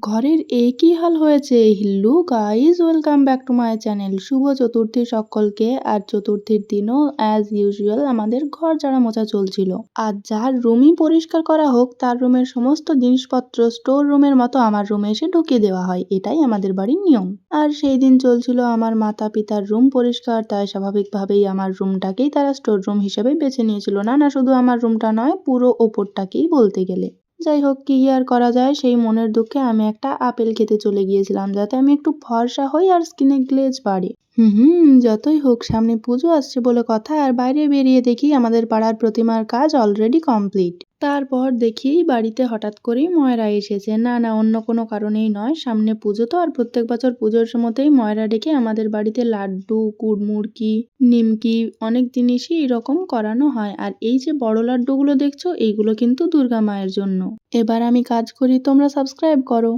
ঘরের একই হাল হয়েছে। Hello guys, welcome back to my channel. শুভ চতুর্থী সকলকে। আর চতুর্থীর দিনও অ্যাজ ইউজুয়াল আমাদের ঘর ঝাড়া মোছা চলছিল। আর যার রুমই পরিষ্কার করা হোক তার রুমের সমস্ত জিনিসপত্র স্টোর রুমের মতো আমার রুমে এসে ঢুকিয়ে দেওয়া হয়, এটাই আমাদের বাড়ির নিয়ম। আর সেই দিন চলছিল আমার মাতা পিতার রুম পরিষ্কার, তাই স্বাভাবিকভাবেই আমার রুমটাকেই তারা স্টোর রুম হিসেবে বেছে নিয়েছিল। না শুধু আমার রুমটা নয়, পুরো ওপরটাকেই বলতে গেলে। যাই হোক, কি আর করা যায়, সেই মনের দুঃখে আমি একটা আপেল খেতে চলে গিয়েছিলাম যাতে আমি একটু ফর্সা হই আর স্কিনে গ্লেজ বাড়ে। যতই হোক, সামনে পুজো আসছে বলে কথা, আর বাইরে বেরিয়ে দেখি আমাদের পাড়ার প্রতিমার কাজ অলরেডি কমপ্লিট। তারপর দেখি বাড়িতে হঠাৎ করেই ময়রা এসেছে। না অন্য কোনো কারণেই নয়, সামনে পুজো তো, আর প্রত্যেক বছর পুজোর সময়তেই ময়রা ডেকে আমাদের বাড়িতে লাড্ডু, কুড়মুড়কি, নিমকি অনেক জিনিসই এরকম করানো হয়। আর এই যে বড় লাড্ডুগুলো দেখছো, এইগুলো কিন্তু দুর্গা মায়ের জন্য। এবার আমি কাজ করি, তোমরা সাবস্ক্রাইব করো।